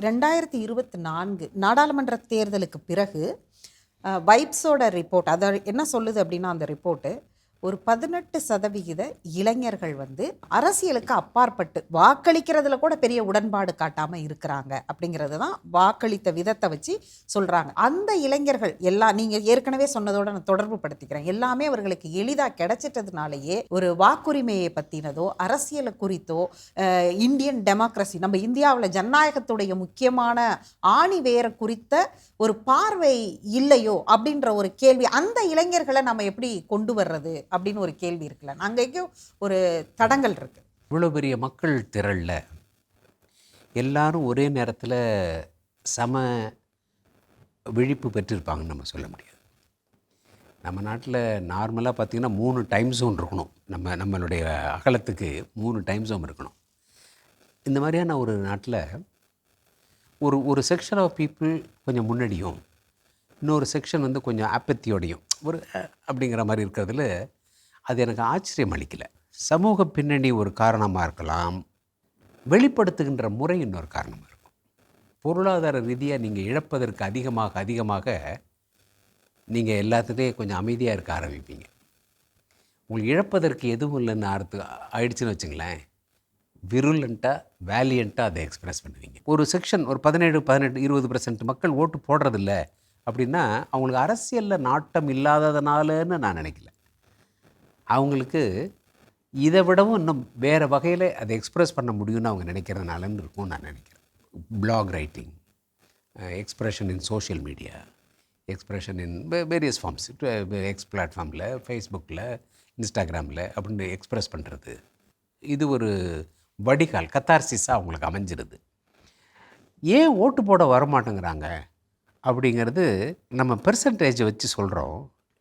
2024 நாடாளுமன்ற தேர்தலுக்கு பிறகு வைப்ஸோட ரிப்போர்ட் அதை என்ன சொல்லுது அப்படின்னா, அந்த ரிப்போர்ட்டு ஒரு 18% இளைஞர்கள் வந்து அரசியலுக்கு அப்பாற்பட்டு வாக்களிக்கிறதுல கூட பெரிய உடன்பாடு காட்டாமல் இருக்கிறாங்க அப்படிங்கிறது தான் வாக்களித்த விதத்தை வச்சு சொல்கிறாங்க. அந்த இளைஞர்கள் எல்லாம் நீங்கள் ஏற்கனவே சொன்னதோட நான் தொடர்பு படுத்திக்கிறேன். எல்லாமே அவர்களுக்கு எளிதாக கிடைச்சிட்டதுனாலேயே ஒரு வாக்குரிமையை பற்றினதோ அரசியலை குறித்தோ இந்தியன் டெமோக்ரஸி நம்ம இந்தியாவில் ஜனநாயகத்துடைய முக்கியமான ஆணி வேற குறித்த ஒரு பார்வை இல்லையோ அப்படின்ற ஒரு கேள்வி, அந்த இளைஞர்களை நம்ம எப்படி கொண்டு வர்றது அப்படின்னு ஒரு கேள்வி இருக்குல்ல, அங்கேயும் ஒரு தடங்கள் இருக்கு. இவ்வளோ பெரிய மக்கள் திரளில் எல்லாரும் ஒரே நேரத்தில் சம விழிப்பு பெற்றிருப்பாங்கன்னு நம்ம சொல்ல முடியாது. நம்ம நாட்டில் நார்மலாக பார்த்திங்கன்னா 3 டைம் ஜோன் இருக்கணும். நம்மளுடைய அகலத்துக்கு 3 டைம் ஜோன் இருக்கணும். இந்த மாதிரியான ஒரு நாட்டில் ஒரு செக்ஷன் ஆஃப் பீப்புள் கொஞ்சம் முன்னாடியும் இன்னொரு செக்ஷன் வந்து கொஞ்சம் ஆப்பத்தியோடையும் ஒரு அப்படிங்கிற மாதிரி இருக்கிறதுல அது எனக்கு ஆச்சரியம் அளிக்கலை. சமூக பின்னணி ஒரு காரணமாக இருக்கலாம், வெளிப்படுத்துகின்ற முறை இன்னொரு காரணமாக இருக்கும். பொருளாதார ரீதியாக நீங்கள் இழப்பதற்கு அதிகமாக நீங்கள் எல்லாத்துலேயும் கொஞ்சம் அமைதியாக இருக்க ஆரம்பிப்பீங்க. உங்களுக்கு இழப்பதற்கு எதுவும் இல்லைன்னு ஆயிடுச்சுன்னு வச்சுங்களேன், விருலண்ட்டாக வேலியண்ட்டாக அதை எக்ஸ்ப்ரெஸ் பண்ணுவீங்க. ஒரு செக்ஷன் ஒரு 17, 18, 20% மக்கள் ஓட்டு போடுறதில்ல அப்படின்னா அவங்களுக்கு அரசியலில் நாட்டம் இல்லாததுனாலன்னு நான் நினைக்கல. அவங்களுக்கு இதை விடவும் இன்னும் வேறு வகையில் அதை எக்ஸ்ப்ரெஸ் பண்ண முடியும்னு அவங்க நினைக்கிறதுனாலன்னு இருக்கும்னு நான் நினைக்கிறேன். Blog writing, expression in social media, expression in various forms, X பிளாட்ஃபார்மில், ஃபேஸ்புக்கில், இன்ஸ்டாகிராமில் அப்படின்னு எக்ஸ்ப்ரெஸ் பண்ணுறது, இது ஒரு வடிகால் கத்தார்சிஸாக அவங்களுக்கு அமைஞ்சிருது. ஏன் ஓட்டு போட வரமாட்டேங்கிறாங்க அப்படிங்கிறது நம்ம பெர்சன்டேஜை வச்சு சொல்கிறோம்.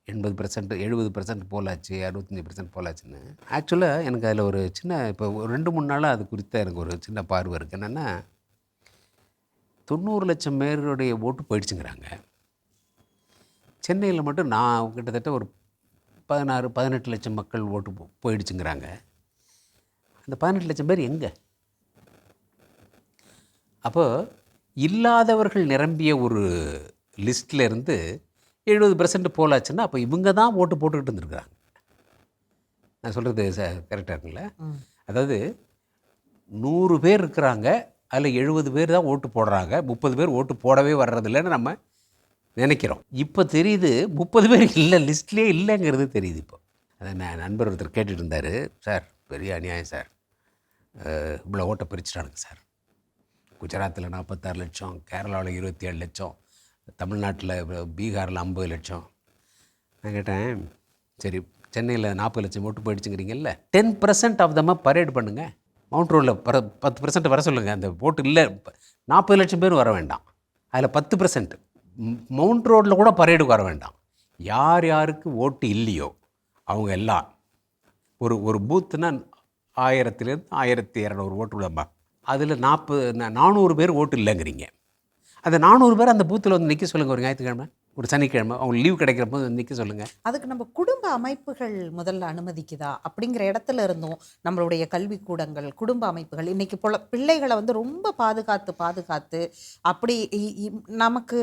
80%, 70% போலாச்சு, 65% போலாச்சுன்னு. ஆக்சுவலாக எனக்கு அதில் ஒரு சின்ன இப்போ ஒரு 2-3 நாளாக அது குறித்த எனக்கு ஒரு சின்ன பார்வை இருக்குது. என்னென்னா 90 லட்சம் பேருடைய ஓட்டு போயிடுச்சுங்கிறாங்க. சென்னையில் மட்டும் நான் கிட்டத்தட்ட ஒரு 16, 18 லட்சம் மக்கள் ஓட்டு போயிடுச்சுங்கிறாங்க. அந்த 18 லட்சம் பேர் எங்கே? அப்போது இல்லாதவர்கள் நிரம்பிய ஒரு லிஸ்ட்லேருந்து 70% போலாச்சுன்னா அப்போ இவங்க தான் ஓட்டு போட்டுக்கிட்டு இருந்துருக்குறாங்க. நான் சொல்கிறது கரெக்டாக இருக்குங்களா? அதாவது 100 பேர் இருக்கிறாங்க, அதில் 70 பேர் தான் ஓட்டு போடுறாங்க, 30 பேர் ஓட்டு போடவே வர்றதில்லைன்னு நம்ம நினைக்கிறோம். இப்போ தெரியுது 30 பேர் இல்லை, லிஸ்ட்லேயே இல்லைங்கிறது தெரியுது. இப்போ அதை நான் நண்பர் ஒருத்தர் கேட்டுட்டு இருந்தார், சார் பெரிய அநியாயம் சார், இவ்வளோ ஓட்டை பிரிச்சுட்டானுங்க சார். குஜராத்தில் 46 லட்சம், கேரளாவில் 27 லட்சம், தமிழ்நாட்டில் பீகாரில் 50 லட்சம். நான் கேட்டேன், சரி சென்னையில் 40 லட்சம் ஓட்டு போயிடுச்சுங்கிறீங்கல்ல, 10% ஆஃப் தம்மா பரேட் பண்ணுங்கள், மவுண்ட் ரோடில் 10% வர சொல்லுங்கள். அந்த ஓட்டு இல்லை 40 லட்சம் பேர் வர வேண்டாம், அதில் 10% மவுண்ட் ரோடில் கூட பரேடுக்கு வர வேண்டாம். யார் யாருக்கு ஓட்டு இல்லையோ அவங்க எல்லாம் ஒரு பூத்துனா 1000-லேருந்து 1200 ஓட்டு உள்ளம்பா, அதில் 400 பேர் ஓட்டு இல்லைங்கிறீங்க. அந்த 400 பேர் அந்த பூத்தில் வந்து நிற்க சொல்லுங்கள். ஒரு ஞாயிற்றுக்கிழமை, ஒரு சனிக்கிழமை அவங்க லீவ் கிடைக்கிறப்போ வந்து நிற்க சொல்லுங்கள். அதுக்கு நம்ம குடும்ப அமைப்புகள் முதல்ல அனுமதிக்குதா அப்படிங்கிற இடத்துல இருந்தோம். நம்மளுடைய கல்விக்கூடங்கள், குடும்ப அமைப்புகள் இன்றைக்கி பிள்ளைகளை வந்து ரொம்ப பாதுகாத்து அப்படி நமக்கு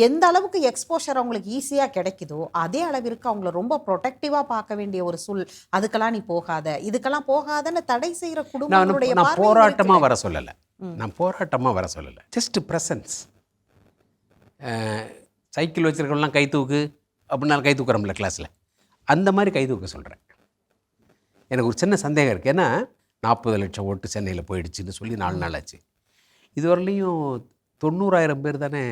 எந்த அளவுக்கு எக்ஸ்போஷர் அவங்களுக்கு ஈஸியாக கிடைக்குதோ அதே அளவிற்கு அவங்கள ரொம்ப ப்ரொடெக்டிவாக பார்க்க வேண்டிய ஒரு சூழ். அதுக்கெல்லாம் நீ போகாத, இதுக்கெல்லாம் போகாதன்னு தடை செய்கிற குடும்பங்களுடைய நான் போராட்டமாக வர சொல்லலை, நான் போராட்டமாக வர சொல்லலை, ஜஸ்ட் ப்ரெசன்ஸ். சைக்கிள் வச்சுருக்கலாம் கை தூக்கு அப்படின்னாலும் கை தூக்குறோம்ல கிளாஸில், அந்த மாதிரி கை தூக்க சொல்கிறேன். எனக்கு ஒரு சின்ன சந்தேகம் இருக்குது. ஏன்னா 40 லட்சம் ஓட்டு சென்னையில் போயிடுச்சுன்னு சொல்லி 4 நாள் ஆச்சு. இதுவரையிலையும் 90,000 பேர் தானே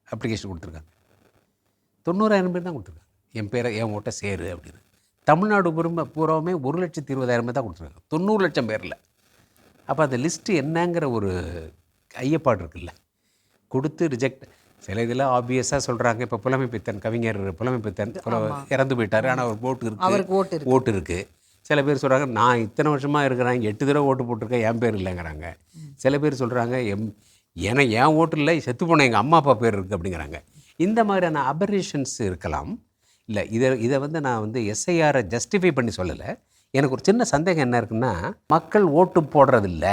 அப்ளிகேஷன் கொடுத்துருக்காங்க. 90,000 பேர் தான் கொடுத்துருக்காங்க என் ஓட்டை சேரு அப்படின்னு. தமிழ்நாடு பூராவுமே 1,20,000 பேர் தான் கொடுத்துருக்காங்க, 90 லட்சம் பேரில். அப்போ அந்த லிஸ்ட்டு என்னங்கிற ஒரு ஐயப்பாடு இருக்குல்ல, கொடுத்து ரிஜெக்ட். சில இதில் ஆப்வியஸாக சொல்கிறாங்க. இப்போ புலமைப்பித்தன் கவிஞர் புலமைப்பித்தன் இறந்து போயிட்டார், ஆனால் ஒரு ஓட்டு இருக்குது. சில பேர் சொல்கிறாங்க நான் இத்தனை வருஷமாக இருக்கிறேன் 8 தடவை ஓட்டு போட்டிருக்கேன், என் பேர் இல்லைங்கிறாங்க. சில பேர் சொல்கிறாங்க என் ஓட்டு இல்லை, செத்து போன எங்கள் அம்மா அப்பா பேர் இருக்குது அப்படிங்கிறாங்க. இந்த மாதிரியான அபரேஷன்ஸ் இருக்கலாம். இல்லை இதை வந்து நான் வந்து எஸ்ஐஆரை ஜஸ்டிஃபை பண்ணி சொல்லலை. எனக்கு ஒரு சின்ன சந்தேகம் என்ன இருக்குன்னா, மக்கள் ஓட்டு போடுறதில்ல,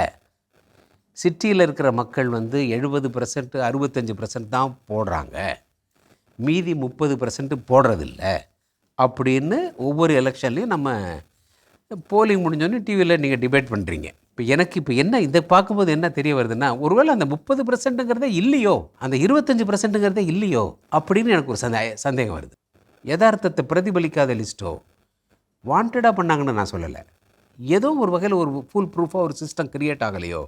சிட்டியில் இருக்கிற மக்கள் வந்து 70% 65% தான் போடுறாங்க, மீதி 30% போடுறதில்ல அப்படின்னு ஒவ்வொரு எலெக்ஷன்லையும் நம்ம போலிங் முடிஞ்சோடனே டிவியில் நீங்கள் டிபேட் பண்ணுறீங்க. இப்போ என்ன இதை பார்க்கும்போது என்ன தெரிய வருதுன்னா, ஒருவேளை அந்த 30%ங்கிறதே இல்லையோ, அந்த 25%ங்கிறதே இல்லையோ அப்படின்னு எனக்கு ஒரு சந்தேகம் வருது. யதார்த்தத்தை பிரதிபலிக்காத லிஸ்ட்டோ வாண்டடாக பண்ணாங்கன்னு நான் சொல்லலை, ஏதோ ஒரு வகையில் ஒரு ஃபுல் ப்ரூஃபாக ஒரு சிஸ்டம் கிரியேட் ஆகலையோ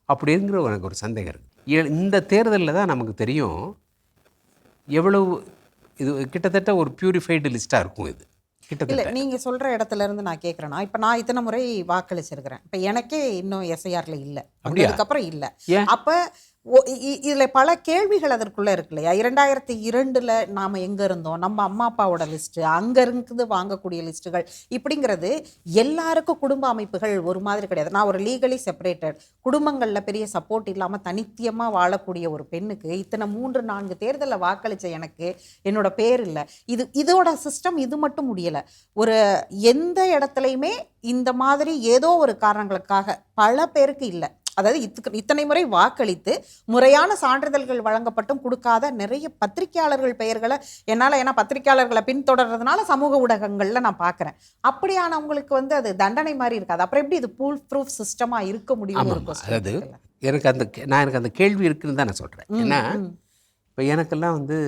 அப்படிங்கிற எனக்கு ஒரு சந்தேகம் இருக்குது. இந்த தேர்தலில் தான் நமக்கு தெரியும் எவ்வளவு இது கிட்டத்தட்ட ஒரு பியூரிஃபைடு லிஸ்ட்டாக இருக்கும். இது இல்லை, கிட்டத்தட்ட நீங்கள் சொல்கிற இடத்துல இருந்து நான் கேட்குறேன்னா, இப்போ நான் இத்தனை முறை வாக்களிச்சிருக்கிறேன். இப்போ எனக்கே இன்னும் எஸ்ஐஆரில் இல்லை, அப்படியா? அதுக்கப்புறம் இல்லை. ஏன்? அப்போ இதில் பல கேள்விகள் அதற்குள்ளே இருக்கு இல்லையா? 2002 நாம் எங்கே இருந்தோம், நம்ம அம்மா அப்பாவோட லிஸ்ட்டு, அங்கே இருந்து வாங்கக்கூடிய லிஸ்ட்டுகள், இப்படிங்கிறது எல்லாருக்கும் குடும்ப அமைப்புகள் ஒரு மாதிரி கிடையாது. நான் ஒரு லீகலி செப்பரேட்டட் குடும்பங்களில் பெரிய சப்போர்ட் இல்லாமல் தனித்தியமாக வாழக்கூடிய ஒரு பெண்ணுக்கு இத்தனை 3-4 தேர்தலில் வாக்களித்த எனக்கு என்னோட பேர் இல்லை. இதோட சிஸ்டம் இது மட்டும் முடியலை. ஒரு எந்த இடத்துலையுமே இந்த மாதிரி ஏதோ ஒரு காரணங்களுக்காக பல பேருக்கு இல்லை. அதாவது இத்தனை முறை வாக்களித்து முறையான சான்றிதழ்கள் வழங்கப்பட்டும் கொடுக்காத நிறைய பத்திரிகையாளர்கள் பெயர்களை என்னால், ஏன்னா பத்திரிகையாளர்களை பின்தொடர்றதுனால சமூக ஊடகங்களில் நான் பார்க்குறேன். அப்படியானவங்களுக்கு வந்து அது தண்டனை மாதிரி இருக்காது. அப்புறம் எப்படி இது ஃபுல் ப்ரூஃப் சிஸ்டமாக இருக்க முடியும்? அதாவது எனக்கு அந்த கேள்வி இருக்குன்னு தான் நான் சொல்கிறேன். ஏன்னா இப்போ எனக்கெல்லாம் வந்து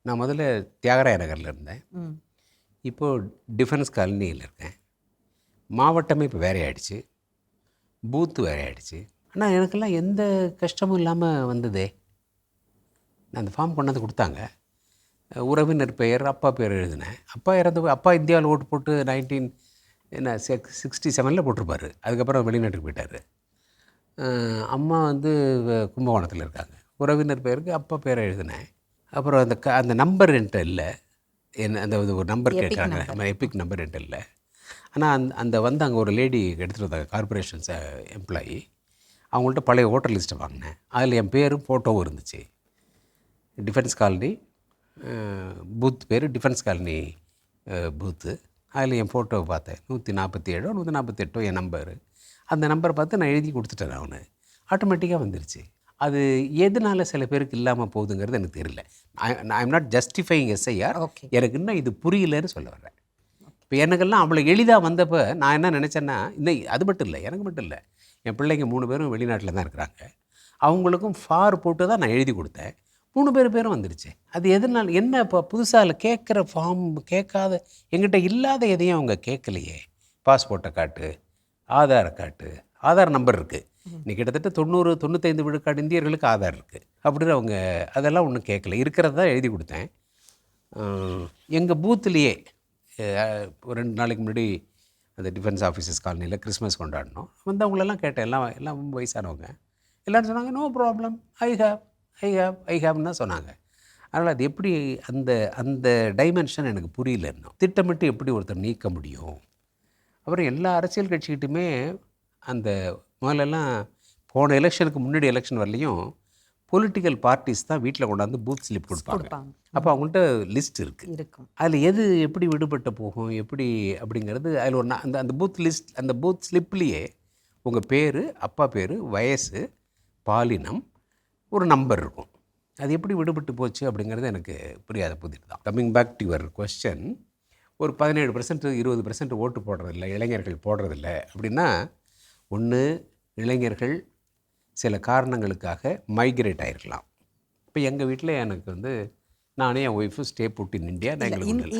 நான் முதல்ல தியாகராய நகரில் இருந்தேன், இப்போது டிஃபென்ஸ் காலனியில் இருக்கேன். மாவட்டமே இப்போ வேற ஆயிடுச்சு, பூத்து வேற ஆயிடுச்சு. ஆனால் எனக்கெல்லாம் எந்த கஷ்டமும் இல்லாமல் வந்ததே. நான் அந்த ஃபார்ம் கொண்டாந்து கொடுத்தாங்க, உறவினர் பெயர், அப்பா பேர் எழுதினேன். அப்பா இந்தியாவில் ஓட்டு போட்டு 1967 போட்டிருப்பார். அதுக்கப்புறம் வெளிநாட்டுக்கு போயிட்டார். அம்மா வந்து கும்பகோணத்தில் இருக்காங்க. உறவினர் பெயருக்கு அப்பா பேரை எழுதினேன். அப்புறம் அந்த நம்பர் என்கிட்ட இல்லை, அந்த ஒரு நம்பர் கேட்குறாங்க, எபிக் நம்பர் என்கிட்ட இல்லை. ஆனால் அந்த வந்து அங்கே ஒரு லேடி எடுத்துகிட்டு வந்தாங்க, கார்பரேஷன்ஸ் எம்ப்ளாயி. அவங்கள்ட்ட பழைய ஓட்டர் லிஸ்ட்டை வாங்கினேன். அதில் என் பேரும் ஃபோட்டோவும் இருந்துச்சு. டிஃபென்ஸ் காலனி பூத் பேர் டிஃபென்ஸ் காலனி பூத்து. அதில் என் ஃபோட்டோவை பார்த்தேன். 147 148 என் நம்பரு. அந்த நம்பரை பார்த்து நான் எழுதி கொடுத்துட்டேன். அவனு ஆட்டோமேட்டிக்காக வந்துருச்சு. அது எதனால் சில பேருக்கு இல்லாமல் போகுதுங்கிறது எனக்கு தெரியல. I am not justifying SIR. எனக்கு இன்னும் இது புரியலன்னு சொல்ல வர்றேன். இப்போ எனக்கெல்லாம் அவ்வளோ எளிதாக வந்தப்போ நான் என்ன நினச்சேன்னா, அது மட்டும் இல்லை, எனக்கு மட்டும் இல்லை, என் பிள்ளைங்க 3 பேரும் வெளிநாட்டில் தான் இருக்கிறாங்க. அவங்களுக்கும் ஃபார் போட்டு தான் நான் எழுதி கொடுத்தேன். 3 பேரும் வந்துருச்சு. அது எதனால் என்ன இப்போ புதுசாக அதில் கேட்குற ஃபார்ம் கேட்காத, எங்கிட்ட இல்லாத எதையும் அவங்க கேட்கலையே. பாஸ்போர்ட்டை காட்டு, ஆதாரை காட்டு, ஆதார் நம்பர் இருக்குது. இன்னைக்கு கிட்டத்தட்ட 90-95 விழுக்காடு இந்தியர்களுக்கு ஆதார் இருக்குது. அப்படின்னு அவங்க அதெல்லாம் ஒன்றும் கேட்கல, இருக்கிறது தான் எழுதி கொடுத்தேன். எங்கள் பூத்துலேயே ஒரு 2 நாளைக்கு முன்னாடி அந்த டிஃபென்ஸ் ஆஃபீஸர்ஸ் காலனியில் கிறிஸ்மஸ் கொண்டாடினோம். வந்து அவங்களெல்லாம் கேட்டேன், எல்லாம் ரொம்ப வயசானவங்க. எல்லோரும் சொன்னாங்க, நோ ப்ராப்ளம், ஐ ஹேவ்னு தான் சொன்னாங்க. அதனால் அது எப்படி அந்த டைமென்ஷன் எனக்கு புரியல. இன்னும் திட்டமிட்டு எப்படி ஒருத்தர் நீக்க முடியும்? அப்புறம் எல்லா அரசியல் கட்சிக்கிட்டுமே அந்த முதல்லலாம் போன எலெக்ஷனுக்கு முன்னாடி எலெக்ஷன் வரலையும் பொலிட்டிக்கல் பார்ட்டிஸ் தான் வீட்டில் கொண்டாந்து பூத் ஸ்லிப் கொடுப்பாங்க. அப்போ அவங்கள்ட்ட லிஸ்ட் இருக்குது. அதில் எது எப்படி விடுபட்டு போகும் எப்படி அப்படிங்கிறது அதில் ஒரு அந்த பூத் லிஸ்ட், அந்த பூத் ஸ்லிப்லேயே உங்கள் பேர், அப்பா பேர், வயசு, பாலினம், ஒரு நம்பர் இருக்கும். அது எப்படி விடுபட்டு போச்சு அப்படிங்கிறது எனக்கு புரியாத புதிர் தான். Coming back to your question, ஒரு 17% 20% ஓட்டு போடுறதில்ல, இளைஞர்கள் போடுறதில்ல அப்படின்னா, ஒன்று இளைஞர்கள் சில காரணங்களுக்காக மைக்ரேட் ஆகிருக்கலாம். இப்போ எங்கள் வீட்டில் எனக்கு வந்து நானே என் wife stay put in India.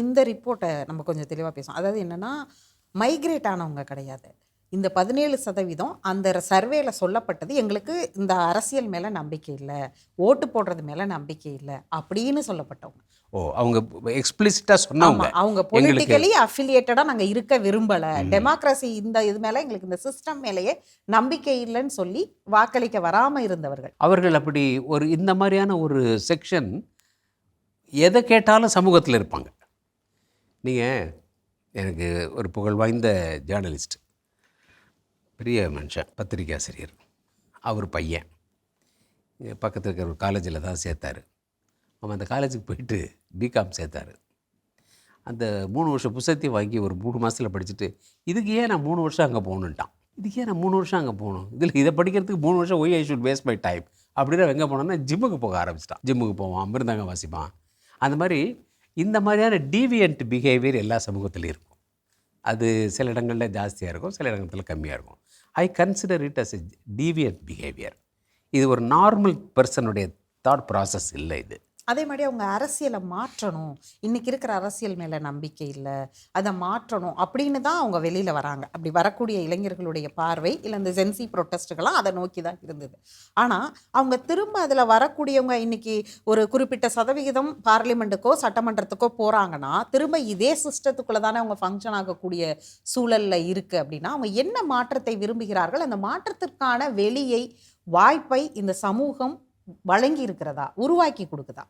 இந்த ரிப்போர்ட்டை நம்ம கொஞ்சம் தெளிவாக பேசுவோம். அதாவது என்னென்னா, மைக்ரேட் ஆனவங்க கிடையாது. இந்த 17% அந்த சர்வேல சொல்லப்பட்டது, எங்களுக்கு இந்த அரசியல் மேலே நம்பிக்கை இல்லை, ஓட்டு போடுறது மேலே நம்பிக்கை இல்லை அப்படின்னு சொல்லப்பட்டவங்க. அவங்க எக்ஸ்பிளிசிட்டாக சொன்னாங்க, அவங்க பொலிட்டிக்கலி அஃபிலியேட்டடாக நாங்கள் இருக்க விரும்பலை, டெமோக்ரஸி இது மேலே எங்களுக்கு இந்த சிஸ்டம் மேலேயே நம்பிக்கை இல்லைன்னு சொல்லி வாக்களிக்க வராமல் இருந்தவர்கள். அவர்கள் அப்படி இந்த மாதிரியான ஒரு செக்ஷன் எதை கேட்டாலும் சமூகத்தில் இருப்பாங்க. நீங்கள் எனக்கு ஒரு புகழ் வாய்ந்த ஜேர்னலிஸ்ட், பெரிய மனுஷன், பத்திரிகை ஆசிரியர், அவர் பையன் பக்கத்தில் இருக்கிற ஒரு காலேஜில் தான் சேர்த்தார். அவன் அந்த காலேஜுக்கு போயிட்டு பிகாம் சேர்த்தார். அந்த 3 வருஷம் புத்தகத்தையும் வாங்கி ஒரு 3 மாதத்தில் படிச்சுட்டு, இதுக்கு ஏன் நான் 3 வருஷம் அங்கே போகணுன்ட்டான். இதுக்கே நான் 3 வருஷம் அங்கே போகணும், இதில் இதை படிக்கிறதுக்கு 3 வருஷம் why I should waste my time அப்படின்னு எங்கே போனோன்னா ஜிம்முக்கு போக ஆரம்பிச்சிட்டான். ஜிம்முக்கு போவான், மிருந்தங்க வாசிப்பான். அந்த மாதிரி இந்த மாதிரியான டீவியன்ட் பிஹேவியர் எல்லா சமூகத்திலையும் இருக்கும். அது சில இடங்களில் ஜாஸ்தியாக இருக்கும், சில இடங்களில் கம்மியாக இருக்கும். I consider it as a deviant behaviour. இது ஒரு நார்மல் பர்சனுடைய தாட் ப்ராசஸ் இல்லை இது. அதே மாதிரி அவங்க அரசியலை மாற்றணும், இன்றைக்கி இருக்கிற அரசியல் மேலே நம்பிக்கை இல்லை, அதை மாற்றணும் அப்படின்னு தான் அவங்க வெளியில் வராங்க. அப்படி வரக்கூடிய இளைஞர்களுடைய பார்வை இல்லை இந்த ஜென்சி ப்ரொட்டஸ்ட்டுகள்லாம் அதை நோக்கி தான் இருந்தது. ஆனால் அவங்க திரும்ப அதில் வரக்கூடியவங்க இன்றைக்கி ஒரு குறிப்பிட்ட சதவிகிதம் பார்லிமெண்ட்டுக்கோ சட்டமன்றத்துக்கோ போகிறாங்கன்னா திரும்ப இதே சிஸ்டத்துக்குள்ளே தானே அவங்க ஃபங்க்ஷன் ஆகக்கூடிய சூழலில் இருக்குது. அப்படின்னா அவங்க என்ன மாற்றத்தை விரும்புகிறார்கள், அந்த மாற்றத்திற்கான வெளியை வாய்ப்பை இந்த சமூகம் வழங்கி இருக்கிறதா, உருவாக்கி கொடுக்குதா?